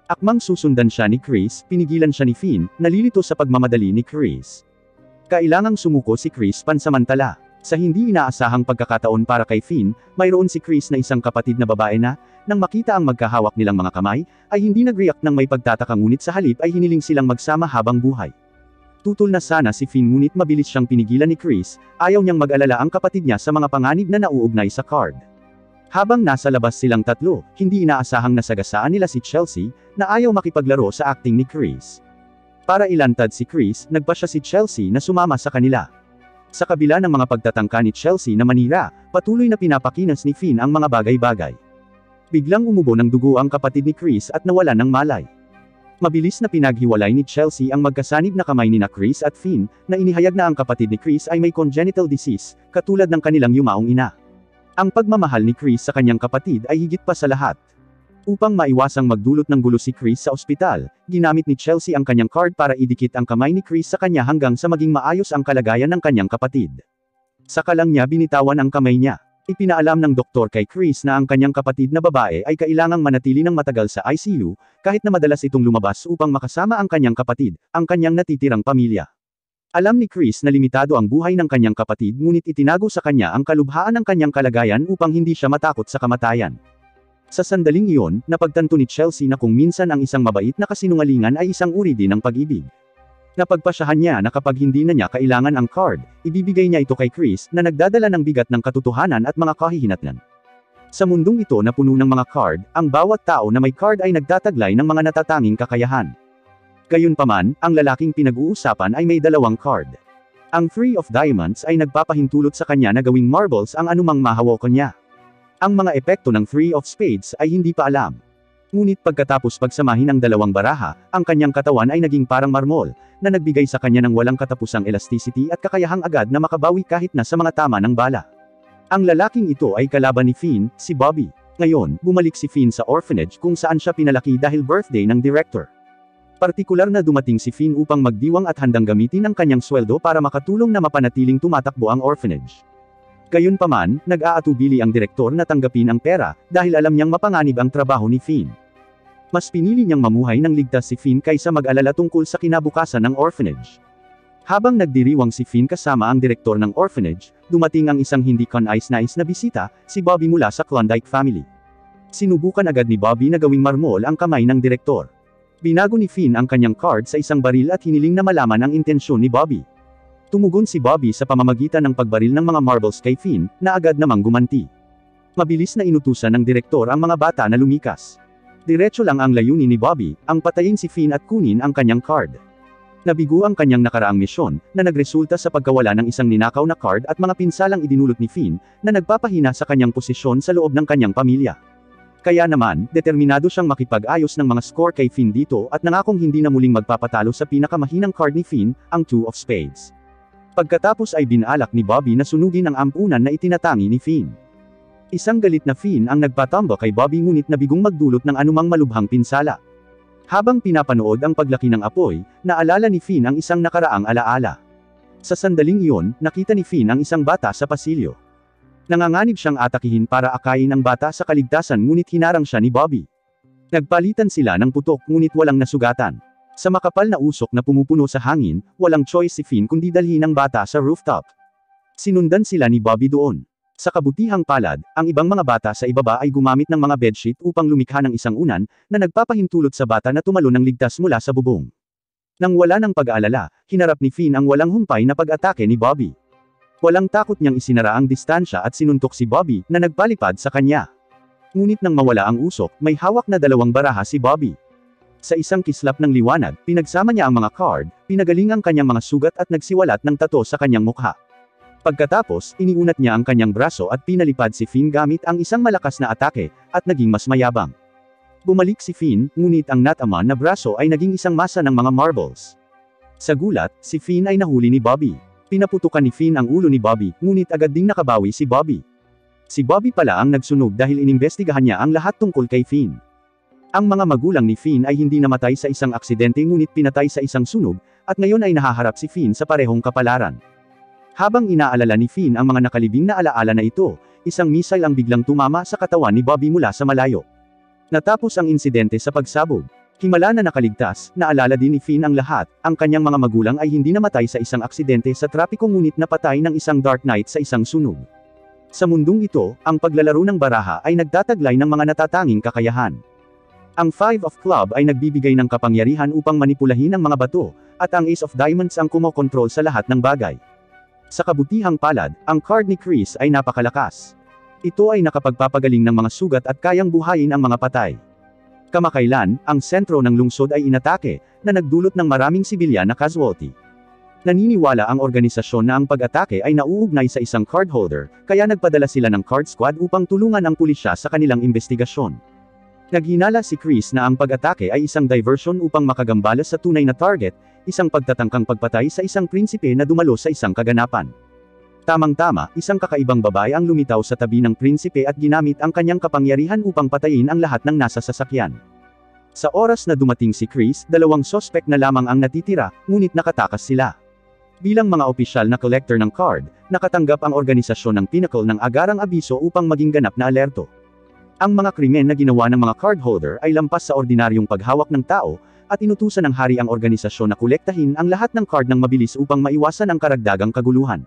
Akmang susundan siya ni Chris, pinigilan siya ni Finn, nalilito sa pagmamadali ni Chris. Kailangang sumuko si Chris pansamantala. Sa hindi inaasahang pagkakataon para kay Finn, mayroon si Chris na isang kapatid na babae na, nang makita ang magkahawak nilang mga kamay, ay hindi nag-react ng may pagtataka ngunit sa halip ay hiniling silang magsama habang buhay. Tutol na sana si Finn ngunit mabilis siyang pinigilan ni Chris, ayaw niyang mag-alala ang kapatid niya sa mga panganib na nauugnay sa card. Habang nasa labas silang tatlo, hindi inaasahang nasagasaan nila si Chelsea, na ayaw makipaglaro sa acting ni Chris. Para ilantad si Chris, nagpa siya si Chelsea na sumama sa kanila. Sa kabila ng mga pagtatangka ni Chelsea na manira, patuloy na pinapakinas ni Finn ang mga bagay-bagay. Biglang umubo ng dugo ang kapatid ni Chris at nawala ng malay. Mabilis na pinaghiwalay ni Chelsea ang magkasanib na kamay ni Chris at Finn, na inihayag na ang kapatid ni Chris ay may congenital disease, katulad ng kanilang yumaong ina. Ang pagmamahal ni Chris sa kanyang kapatid ay higit pa sa lahat. Upang maiwasang magdulot ng gulo si Chris sa ospital, ginamit ni Chelsea ang kanyang card para idikit ang kamay ni Chris sa kanya hanggang sa maging maayos ang kalagayan ng kanyang kapatid. Saka lang niya binitawan ang kamay niya. Ipinaalam ng doktor kay Chris na ang kanyang kapatid na babae ay kailangang manatili ng matagal sa ICU, kahit na madalas itong lumabas upang makasama ang kanyang kapatid, ang kanyang natitirang pamilya. Alam ni Chris na limitado ang buhay ng kanyang kapatid ngunit itinago sa kanya ang kalubhaan ng kanyang kalagayan upang hindi siya matakot sa kamatayan. Sa sandaling iyon, napagtanto ni Chelsea na kung minsan ang isang mabait na kasinungalingan ay isang uri din ng pag-ibig. Napagpasyahan niya na kapag hindi na niya kailangan ang card, ibibigay niya ito kay Chris na nagdadala ng bigat ng katotohanan at mga kahihinatnan. Sa mundong ito na puno ng mga card, ang bawat tao na may card ay nagtataglay ng mga natatanging kakayahan. Gayunpaman, ang lalaking pinag-uusapan ay may dalawang card. Ang Three of Diamonds ay nagpapahintulot sa kanya na gawing marbles ang anumang mahawakan niya. Ang mga epekto ng Three of Spades ay hindi pa alam. Ngunit pagkatapos pagsamahin ang dalawang baraha, ang kanyang katawan ay naging parang marmol, na nagbigay sa kanya ng walang katapusang elasticity at kakayahang agad na makabawi kahit na sa mga tama ng bala. Ang lalaking ito ay kalaban ni Finn, si Bobby. Ngayon, bumalik si Finn sa orphanage kung saan siya pinalaki dahil birthday ng director. Partikular na dumating si Finn upang magdiwang at handang gamitin ang kanyang sweldo para makatulong na mapanatiling tumatakbo ang orphanage. Gayunpaman, nag-aatubili ang direktor na tanggapin ang pera, dahil alam niyang mapanganib ang trabaho ni Finn. Mas pinili niyang mamuhay ng ligtas si Finn kaysa mag-alala tungkol sa kinabukasan ng orphanage. Habang nagdiriwang si Finn kasama ang direktor ng orphanage, dumating ang isang hindi kanais-nais na bisita, si Bobby mula sa Klondike family. Sinubukan agad ni Bobby na gawing marmol ang kamay ng direktor. Binago ni Finn ang kanyang card sa isang baril at hiniling na malaman ang intensyon ni Bobby. Tumugon si Bobby sa pamamagitan ng pagbaril ng mga marbles kay Finn, na agad namang gumanti. Mabilis na inutusan ng direktor ang mga bata na lumikas. Diretso lang ang layunin ni Bobby, ang patayin si Finn at kunin ang kanyang card. Nabigo ang kanyang nakaraang misyon, na nagresulta sa pagkawala ng isang ninakaw na card at mga pinsalang idinulot ni Finn, na nagpapahina sa kanyang posisyon sa loob ng kanyang pamilya. Kaya naman, determinado siyang makipag-ayos ng mga score kay Finn dito at nangakong hindi na muling magpapatalo sa pinakamahinang card ni Finn, ang Two of Spades. Pagkatapos ay binalak ni Bobby na sunugin ang ampunan na itinatangi ni Finn. Isang galit na Finn ang nagpatamba kay Bobby ngunit nabigong magdulot ng anumang malubhang pinsala. Habang pinapanood ang paglaki ng apoy, naalala ni Finn ang isang nakaraang alaala. Sa sandaling iyon, nakita ni Finn ang isang bata sa pasilyo. Nanganganib siyang atakihin para akayin ang bata sa kaligtasan ngunit hinarang siya ni Bobby. Nagpalitan sila ng putok ngunit walang nasugatan. Sa makapal na usok na pumupuno sa hangin, walang choice si Finn kundi dalhin ang bata sa rooftop. Sinundan sila ni Bobby doon. Sa kabutihang palad, ang ibang mga bata sa ibaba ay gumamit ng mga bedsheet upang lumikha ng isang unan, na nagpapahintulot sa bata na tumalon ng ligtas mula sa bubong. Nang wala ng pag-aalala, hinarap ni Finn ang walang humpay na pag-atake ni Bobby. Walang takot niyang isinara ang distansya at sinuntok si Bobby, na nagpalipad sa kanya. Ngunit nang mawala ang usok, may hawak na dalawang baraha si Bobby. Sa isang kislap ng liwanag, pinagsama niya ang mga card, pinagaling ang kanyang mga sugat at nagsiwalat ng tato sa kanyang mukha. Pagkatapos, iniunat niya ang kanyang braso at pinalipad si Finn gamit ang isang malakas na atake, at naging mas mayabang. Bumalik si Finn, ngunit ang nataman na braso ay naging isang masa ng mga marbles. Sa gulat, si Finn ay nahuli ni Bobby. Pinaputukan ni Finn ang ulo ni Bobby, ngunit agad ding nakabawi si Bobby. Si Bobby pala ang nagsunog dahil inimbestigahan niya ang lahat tungkol kay Finn. Ang mga magulang ni Finn ay hindi namatay sa isang aksidente ngunit pinatay sa isang sunog, at ngayon ay nahaharap si Finn sa parehong kapalaran. Habang inaalala ni Finn ang mga nakalibing na alaala na ito, isang missile ang biglang tumama sa katawan ni Bobby mula sa malayo. Natapos ang insidente sa pagsabog. Himala na nakaligtas, naalala din ni Finn ang lahat, ang kanyang mga magulang ay hindi namatay sa isang aksidente sa trapiko ngunit napatay ng isang dark night sa isang sunog. Sa mundong ito, ang paglalaro ng baraha ay nagtataglay ng mga natatanging kakayahan. Ang Five of Club ay nagbibigay ng kapangyarihan upang manipulahin ang mga bato, at ang Ace of Diamonds ang kumokontrol sa lahat ng bagay. Sa kabutihang palad, ang card ni Chris ay napakalakas. Ito ay nakapagpapagaling ng mga sugat at kayang buhayin ang mga patay. Kamakailan, ang sentro ng lungsod ay inatake, na nagdulot ng maraming sibilyan na casualty. Naniniwala ang organisasyon na ang pag-atake ay nauugnay sa isang card holder, kaya nagpadala sila ng card squad upang tulungan ang pulisya sa kanilang investigasyon. Naghinala si Chris na ang pag-atake ay isang diversion upang makagambala sa tunay na target, isang pagtatangkang pagpatay sa isang prinsipe na dumalo sa isang kaganapan. Tamang-tama, isang kakaibang babae ang lumitaw sa tabi ng prinsipe at ginamit ang kanyang kapangyarihan upang patayin ang lahat ng nasa sasakyan. Sa oras na dumating si Chris, 2 sospek na lamang ang natitira, ngunit nakatakas sila. Bilang mga opisyal na collector ng card, nakatanggap ang organisasyon ng Pinnacle ng agarang abiso upang maging ganap na alerto. Ang mga krimen na ginawa ng mga card holder ay lampas sa ordinaryong paghawak ng tao, at inutusan ng hari ang organisasyon na kolektahin ang lahat ng card ng mabilis upang maiwasan ang karagdagang kaguluhan.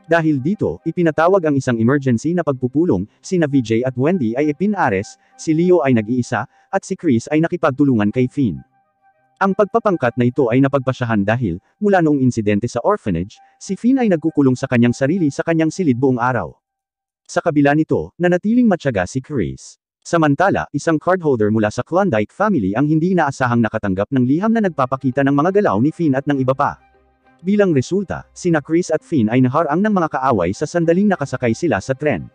Dahil dito, ipinatawag ang isang emergency na pagpupulong, sina VJ at Wendy ay ipinares, si Leo ay nag-iisa, at si Chris ay nakipagtulungan kay Finn. Ang pagpapangkat na ito ay napagpasyahan dahil, mula noong insidente sa orphanage, si Finn ay nagkukulong sa kanyang sarili sa kanyang silid buong araw. Sa kabila nito, nanatiling matyaga si Chris. Samantala, isang cardholder mula sa Klondike family ang hindi inaasahang nakatanggap ng liham na nagpapakita ng mga galaw ni Finn at ng iba pa. Bilang resulta, sina Chris at Finn ay naharang ng mga kaaway sa sandaling nakasakay sila sa tren.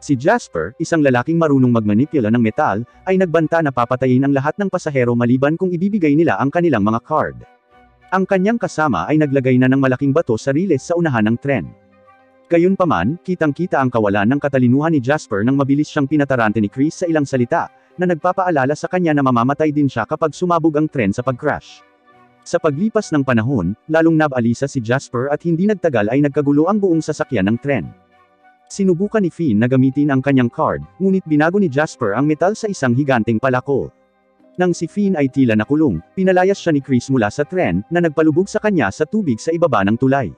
Si Jasper, isang lalaking marunong magmanipula ng metal, ay nagbanta na papatayin ang lahat ng pasahero maliban kung ibibigay nila ang kanilang mga card. Ang kanyang kasama ay naglagay na ng malaking bato sa riles sa unahan ng tren. Gayunpaman, kitang-kita ang kawalan ng katalinuhan ni Jasper nang mabilis siyang pinatarante ni Chris sa ilang salita, na nagpapaalala sa kanya na mamamatay din siya kapag sumabog ang tren sa pag-crash. Sa paglipas ng panahon, lalong nabalisa si Jasper at hindi nagtagal ay nagkagulo ang buong sasakyan ng tren. Sinubukan ni Finn na gamitin ang kanyang card, ngunit binago ni Jasper ang metal sa isang higanteng palako. Nang si Finn ay tila nakulong, pinalayas siya ni Chris mula sa tren, na nagpalubog sa kanya sa tubig sa ibaba ng tulay.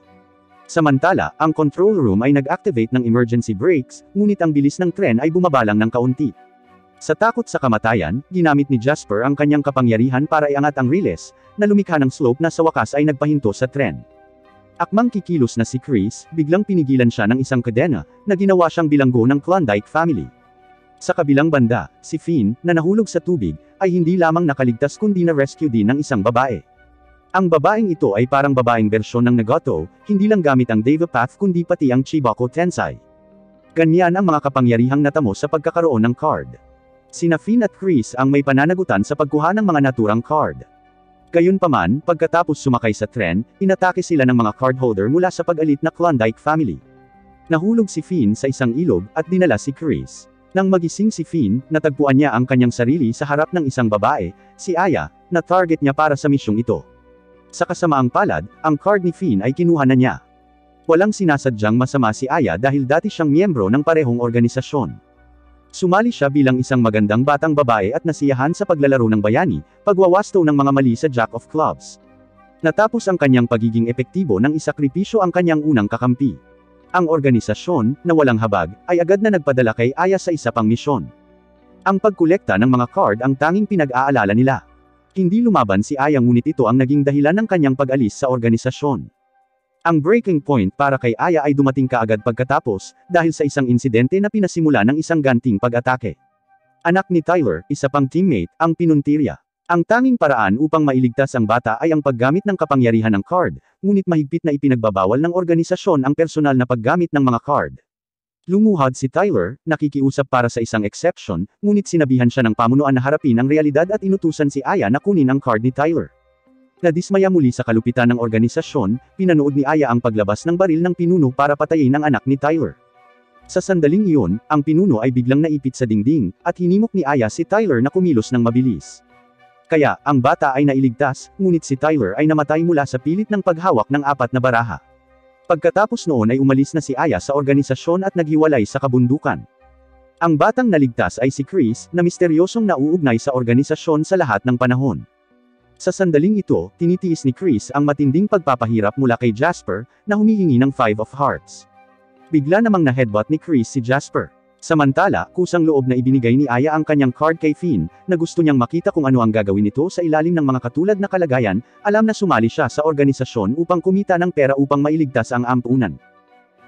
Samantala, ang control room ay nag-activate ng emergency brakes, ngunit ang bilis ng tren ay bumabalang ng kaunti. Sa takot sa kamatayan, ginamit ni Jasper ang kanyang kapangyarihan para iangat ang riles, na lumikha ng slope na sa wakas ay nagpahinto sa tren. Akmang kikilos na si Chris, biglang pinigilan siya ng isang kadena, na ginawa siyang bilanggo ng Klondike family. Sa kabilang banda, si Finn, na nahulog sa tubig, ay hindi lamang nakaligtas kundi na-rescue din ng isang babae. Ang babaeng ito ay parang babaeng bersyon ng Nagato, hindi lang gamit ang Deva Path kundi pati ang Chibaku Tensai. Ganyan ang mga kapangyarihang natamo sa pagkakaroon ng card. Sina Finn at Chris ang may pananagutan sa pagkuha ng mga naturang card. Gayunpaman, pagkatapos sumakay sa tren, inatake sila ng mga cardholder mula sa pag-alit na Klondike family. Nahulog si Finn sa isang ilog, at dinala si Chris. Nang magising si Finn, natagpuan niya ang kanyang sarili sa harap ng isang babae, si Aya, na target niya para sa misyong ito. Sa kasamaang palad, ang card ni Finn ay kinuha na niya. Walang sinasadyang masama si Aya dahil dati siyang miyembro ng parehong organisasyon. Sumali siya bilang isang magandang batang babae at nasiyahan sa paglalaro ng bayani, pagwawasto ng mga mali sa Jack of Clubs. Natapos ang kanyang pagiging epektibo nang isakripisyo ang kanyang unang kakampi. Ang organisasyon, na walang habag, ay agad na nagpadala kay Aya sa isa pang misyon. Ang pagkolekta ng mga card ang tanging pinag-aalala nila. Hindi lumaban si Aya ngunit ito ang naging dahilan ng kanyang pag-alis sa organisasyon. Ang breaking point para kay Aya ay dumating kaagad pagkatapos, dahil sa isang insidente na pinasimula ng isang ganting pag-atake. Anak ni Tyler, isa pang teammate, ang pinuntirya. Ang tanging paraan upang mailigtas ang bata ay ang paggamit ng kapangyarihan ng card, ngunit mahigpit na ipinagbabawal ng organisasyon ang personal na paggamit ng mga card. Lumuhad si Tyler, nakikiusap para sa isang exception, ngunit sinabihan siya ng pamunuan na harapin ang realidad at inutusan si Aya na kunin ang card ni Tyler. Nadismaya muli sa kalupitan ng organisasyon, pinanood ni Aya ang paglabas ng baril ng pinuno para patayin ang anak ni Tyler. Sa sandaling iyon, ang pinuno ay biglang naipit sa dingding, at hinimok ni Aya si Tyler na kumilos ng mabilis. Kaya, ang bata ay nailigtas, ngunit si Tyler ay namatay mula sa pilit ng paghawak ng 4 na baraha. Pagkatapos noon ay umalis na si Aya sa organisasyon at naghiwalay sa kabundukan. Ang batang naligtas ay si Chris, na misteryosong nauugnay sa organisasyon sa lahat ng panahon. Sa sandaling ito, tinitiis ni Chris ang matinding pagpapahirap mula kay Jasper, na humihingi ng 5 of Hearts. Bigla namang na-headbutt ni Chris si Jasper. Samantala, kusang loob na ibinigay ni Aya ang kanyang card kay Finn, na gusto niyang makita kung ano ang gagawin nito sa ilalim ng mga katulad na kalagayan, alam na sumali siya sa organisasyon upang kumita ng pera upang mailigtas ang ampunan.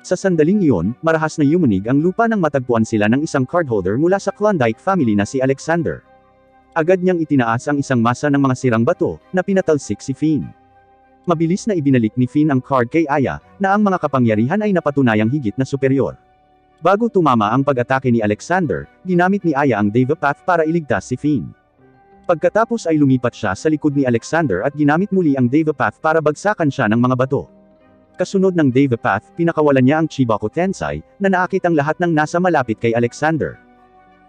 Sa sandaling iyon, marahas na yumunig ang lupa nang matagpuan sila ng isang cardholder mula sa Klondike family na si Alexander. Agad niyang itinaas ang isang masa ng mga sirang bato, na pinatalsik si Finn. Mabilis na ibinalik ni Finn ang card kay Aya, na ang mga kapangyarihan ay napatunayang higit na superior. Bago tumama ang pag-atake ni Alexander, ginamit ni Aya ang Deva Path para iligtas si Finn. Pagkatapos ay lumipat siya sa likod ni Alexander at ginamit muli ang Deva Path para bagsakan siya ng mga bato. Kasunod ng Deva Path, pinakawalan niya ang Chibaku Tensai, na naakit ang lahat ng nasa malapit kay Alexander.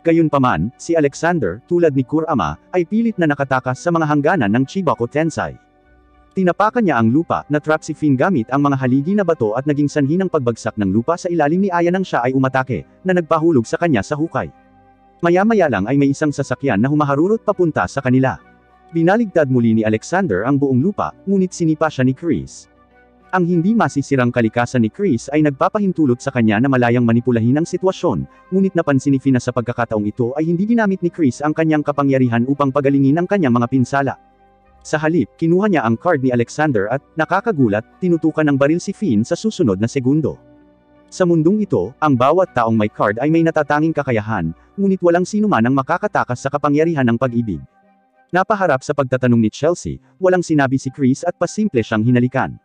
Gayunpaman, si Alexander, tulad ni Kurama, ay pilit na nakatakas sa mga hangganan ng Chibaku Tensai. Tinapakan niya ang lupa, na-trap si Finn gamit ang mga haligi na bato at naging sanhi ng pagbagsak ng lupa sa ilalim ni Aya nang siya ay umatake, na nagpahulog sa kanya sa hukay. Maya-maya lang ay may isang sasakyan na humaharurot papunta sa kanila. Binaligtad muli ni Alexander ang buong lupa, ngunit sinipa siya ni Chris. Ang hindi masisirang kalikasan ni Chris ay nagpapahintulot sa kanya na malayang manipulahin ang sitwasyon, ngunit napansin ni Finn na sa pagkakataong ito ay hindi ginamit ni Chris ang kanyang kapangyarihan upang pagalingin ang kanyang mga pinsala. Sa halip, kinuha niya ang card ni Alexander at, nakakagulat, tinutukan ng baril si Finn sa susunod na segundo. Sa mundong ito, ang bawat taong may card ay may natatanging kakayahan, ngunit walang sinuman ang makakatakas sa kapangyarihan ng pag-ibig. Napaharap sa pagtatanong ni Chelsea, walang sinabi si Chris at pasimple siyang hinalikan.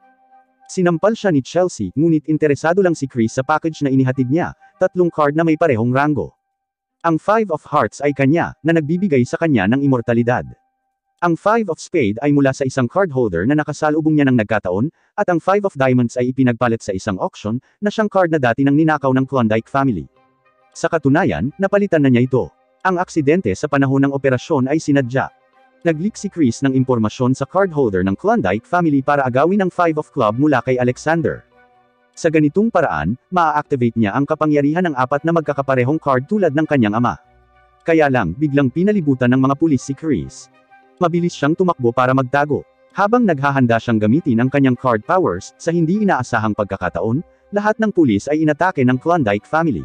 Sinampal siya ni Chelsea, ngunit interesado lang si Chris sa package na inihatid niya, 3 card na may parehong rango. Ang 5 of Hearts ay kanya, na nagbibigay sa kanya ng immortalidad. Ang 5 of Spade ay mula sa isang cardholder na nakasalubong niya ng nagkataon, at ang 5 of Diamonds ay ipinagpalit sa isang auction, na siyang card na dati nang ninakaw ng Klondike family. Sa katunayan, napalitan na niya ito. Ang aksidente sa panahon ng operasyon ay sinadya. Nag-leak si Chris ng impormasyon sa cardholder ng Klondike family para agawin ang 5 of Club mula kay Alexander. Sa ganitong paraan, maa-activate niya ang kapangyarihan ng 4 na magkakaparehong card tulad ng kanyang ama. Kaya lang, biglang pinalibutan ng mga pulis si Chris. Mabilis siyang tumakbo para magtago. Habang naghahanda siyang gamitin ang kanyang card powers, sa hindi inaasahang pagkakataon, lahat ng pulis ay inatake ng Klondike family.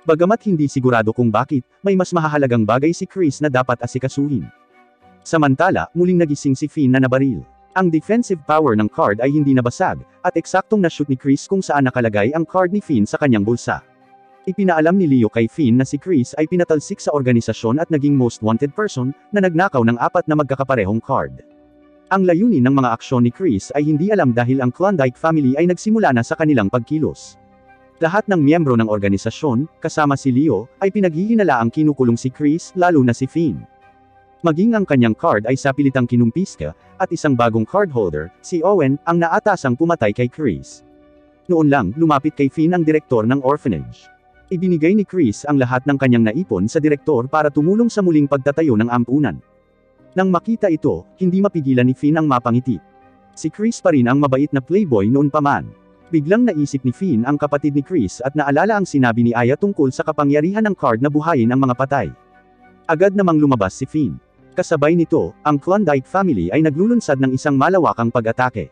Bagamat hindi sigurado kung bakit, may mas mahahalagang bagay si Chris na dapat asikasuhin. Samantala, muling nagising si Finn na nabaril. Ang defensive power ng card ay hindi nabasag, at eksaktong na-shoot ni Chris kung saan nakalagay ang card ni Finn sa kanyang bulsa. Ipinaalam ni Leo kay Finn na si Chris ay pinatalsik sa organisasyon at naging most wanted person, na nagnakaw ng 4 na magkakaparehong card. Ang layunin ng mga aksyon ni Chris ay hindi alam dahil ang Klondike family ay nagsimula na sa kanilang pagkilos. Lahat ng miyembro ng organisasyon, kasama si Leo, ay pinaghihinalaang kinukulong si Chris, lalo na si Finn. Maging ang kanyang card ay sapilitang kinumpiska, at isang bagong cardholder, si Owen, ang naatasang pumatay kay Chris. Noon lang, lumapit kay Finn ang direktor ng orphanage. Ibinigay ni Chris ang lahat ng kanyang naipon sa direktor para tumulong sa muling pagtatayo ng ampunan. Nang makita ito, hindi mapigilan ni Finn ang mapangiti. Si Chris pa rin ang mabait na playboy noon pa man. Biglang naisip ni Finn ang kapatid ni Chris at naalala ang sinabi ni Aya tungkol sa kapangyarihan ng card na buhayin ang mga patay. Agad namang lumabas si Finn. Kasabay nito, ang Klondike family ay naglulunsad ng isang malawakang pag-atake.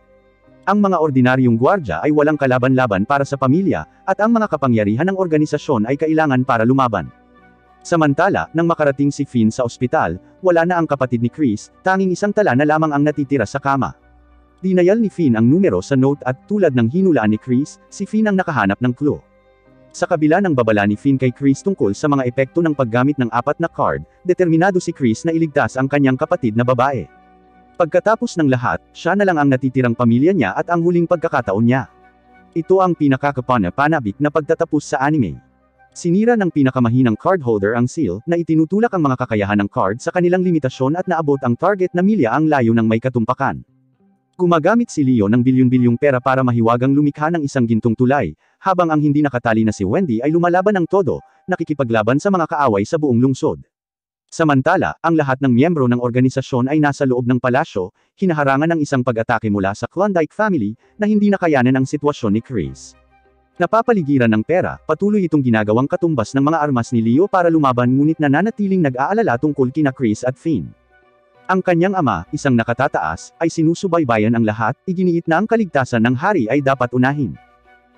Ang mga ordinaryong gwardya ay walang kalaban-laban para sa pamilya, at ang mga kapangyarihan ng organisasyon ay kailangan para lumaban. Samantala, nang makarating si Finn sa ospital, wala na ang kapatid ni Chris, tanging isang tala na lamang ang natitira sa kama. Dinayal ni Finn ang numero sa note at tulad ng hinulaan ni Chris, si Finn ang nakahanap ng clue. Sa kabila ng babala ni Finn kay Chris tungkol sa mga epekto ng paggamit ng apat na card, determinado si Chris na iligtas ang kanyang kapatid na babae. Pagkatapos ng lahat, siya na lang ang natitirang pamilya niya at ang huling pagkakataon niya. Ito ang pinakakapanabik na pagtatapos sa anime. Sinira ng pinakamahinang cardholder ang seal, na itinutulak ang mga kakayahan ng card sa kanilang limitasyon at naabot ang target na milya ang layo ng may katumpakan. Gumagamit si Leo ng bilyon-bilyong pera para mahiwagang lumikha ng isang gintong tulay, habang ang hindi nakatali na si Wendy ay lumalaban ng todo, nakikipaglaban sa mga kaaway sa buong lungsod. Samantala, ang lahat ng miyembro ng organisasyon ay nasa loob ng palasyo, hinaharangan ng isang pag-atake mula sa Klondike family, na hindi nakayanan ang sitwasyon ni Chris. Napapaligiran ng pera, patuloy itong ginagawang katumbas ng mga armas ni Leo para lumaban ngunit nananatiling nag-aalala tungkol kina Chris at Finn. Ang kanyang ama, isang nakatataas, ay sinusubaybayan ang lahat, iginiit na ang kaligtasan ng hari ay dapat unahin.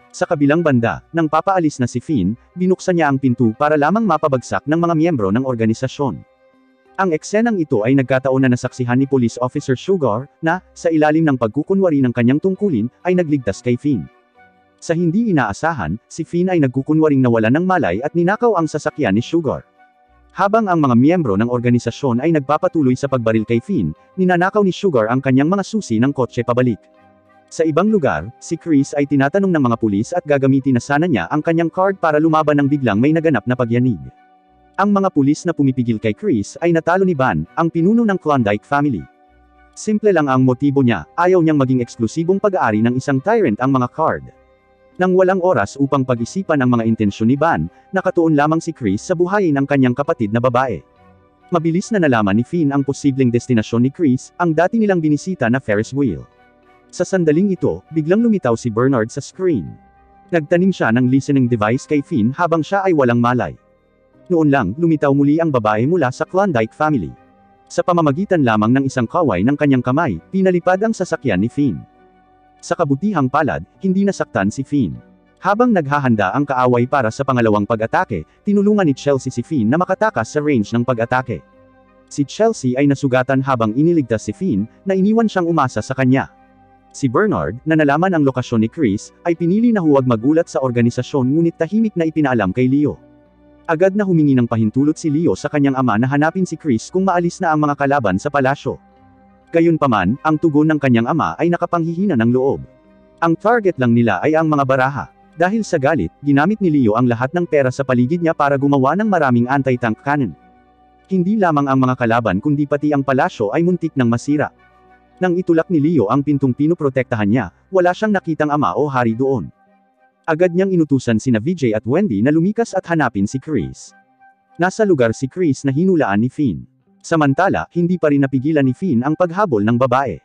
Sa kabilang banda, nang papaalis na si Finn, binuksan niya ang pinto para lamang mapabagsak ng mga miyembro ng organisasyon. Ang eksenang ito ay nagkataon na nasaksihan ni Police Officer Sugar, na, sa ilalim ng pagkukunwari ng kanyang tungkulin, ay nagligtas kay Finn. Sa hindi inaasahan, si Finn ay nagkukunwaring nawalan ng malay at ninakaw ang sasakyan ni Sugar. Habang ang mga miyembro ng organisasyon ay nagpapatuloy sa pagbaril kay Finn, ninanakaw ni Sugar ang kanyang mga susi ng kotse pabalik. Sa ibang lugar, si Chris ay tinatanong ng mga pulis at gagamitin na sana niya ang kanyang card para lumaban nang biglang may naganap na pagyanig. Ang mga pulis na pumipigil kay Chris ay natalo ni Van, ang pinuno ng Klondike family. Simple lang ang motibo niya, ayaw niyang maging eksklusibong pag-aari ng isang tyrant ang mga card. Nang walang oras upang pag-isipan ang mga intensyon ni Van, nakatuon lamang si Chris sa buhayin ang kanyang kapatid na babae. Mabilis na nalaman ni Finn ang posibleng destinasyon ni Chris, ang dati nilang binisita na Ferris wheel. Sa sandaling ito, biglang lumitaw si Bernard sa screen. Nagtanim siya ng listening device kay Finn habang siya ay walang malay. Noon lang, lumitaw muli ang babae mula sa Klondike family. Sa pamamagitan lamang ng isang kaway ng kanyang kamay, pinalipad ang sasakyan ni Finn. Sa kabutihang palad, hindi nasaktan si Finn. Habang naghahanda ang kaaway para sa pangalawang pag-atake, tinulungan ni Chelsea si Finn na makatakas sa range ng pag-atake. Si Chelsea ay nasugatan habang iniligtas si Finn, na iniwan siyang umasa sa kanya. Si Bernard, na nalaman ang lokasyon ni Chris, ay pinili na huwag magulat sa organisasyon ngunit tahimik na ipinaalam kay Leo. Agad na humingi ng pahintulot si Leo sa kanyang ama na hanapin si Chris kung maalis na ang mga kalaban sa palasyo. Gayunpaman, ang tugon ng kanyang ama ay nakapanghihina ng loob. Ang target lang nila ay ang mga baraha. Dahil sa galit, ginamit ni Leo ang lahat ng pera sa paligid niya para gumawa ng maraming anti-tank cannon. Hindi lamang ang mga kalaban kundi pati ang palasyo ay muntik ng masira. Nang itulak ni Leo ang pintong pinoprotektahan niya, wala siyang nakitang ama o hari doon. Agad niyang inutusan sina Vijay at Wendy na lumikas at hanapin si Chris. Nasa lugar si Chris na hinulaan ni Finn. Samantala, hindi pa rin napigilan ni Finn ang paghabol ng babae.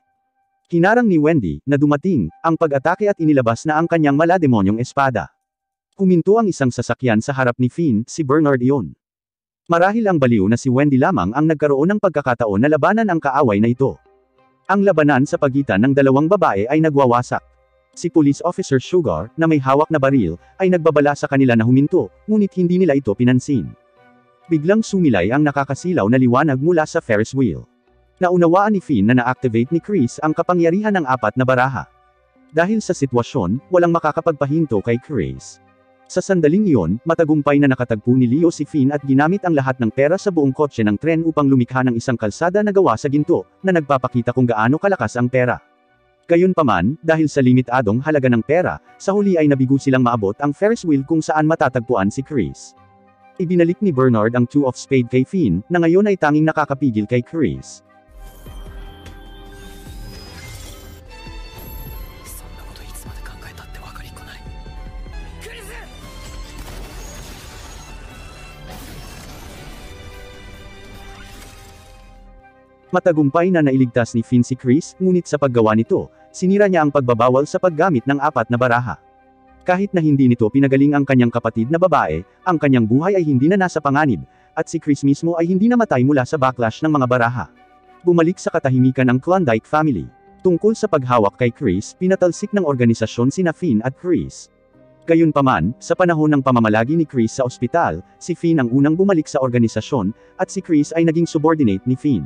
Hinarang ni Wendy, na dumating, ang pag-atake at inilabas na ang kanyang malademonyong espada. Huminto ang isang sasakyan sa harap ni Finn, si Bernard iyon. Marahil ang baliw na si Wendy lamang ang nagkaroon ng pagkakataon na labanan ang kaaway na ito. Ang labanan sa pagitan ng dalawang babae ay nagwawasak. Si Police Officer Sugar, na may hawak na baril, ay nagbabala sa kanila na huminto, ngunit hindi nila ito pinansin. Biglang sumilay ang nakakasilaw na liwanag mula sa Ferris wheel. Naunawaan ni Finn na na-activate ni Chris ang kapangyarihan ng apat na baraha. Dahil sa sitwasyon, walang makakapagpahinto kay Chris. Sa sandaling iyon, matagumpay na nakatagpo ni Leo si Finn at ginamit ang lahat ng pera sa buong kotse ng tren upang lumikha ng isang kalsada na gawa sa ginto, na nagpapakita kung gaano kalakas ang pera. Gayunpaman, dahil sa limitadong halaga ng pera, sa huli ay nabigo silang maabot ang Ferris wheel kung saan matatagpuan si Chris. Ibinalik ni Bernard ang Two of Spades kay Finn, na ngayon ay tanging nakakapigil kay Chris. Matagumpay na nailigtas ni Finn si Chris, ngunit sa paggawa nito, sinira niya ang pagbabawal sa paggamit ng apat na baraha. Kahit na hindi nito pinagaling ang kanyang kapatid na babae, ang kanyang buhay ay hindi na nasa panganib, at si Chris mismo ay hindi namatay mula sa backlash ng mga baraha. Bumalik sa katahimikan ang Klondike family. Tungkol sa paghawak kay Chris, pinatalsik ng organisasyon sina Finn at Chris. Gayunpaman, sa panahon ng pamamalagi ni Chris sa ospital, si Finn ang unang bumalik sa organisasyon, at si Chris ay naging subordinate ni Finn.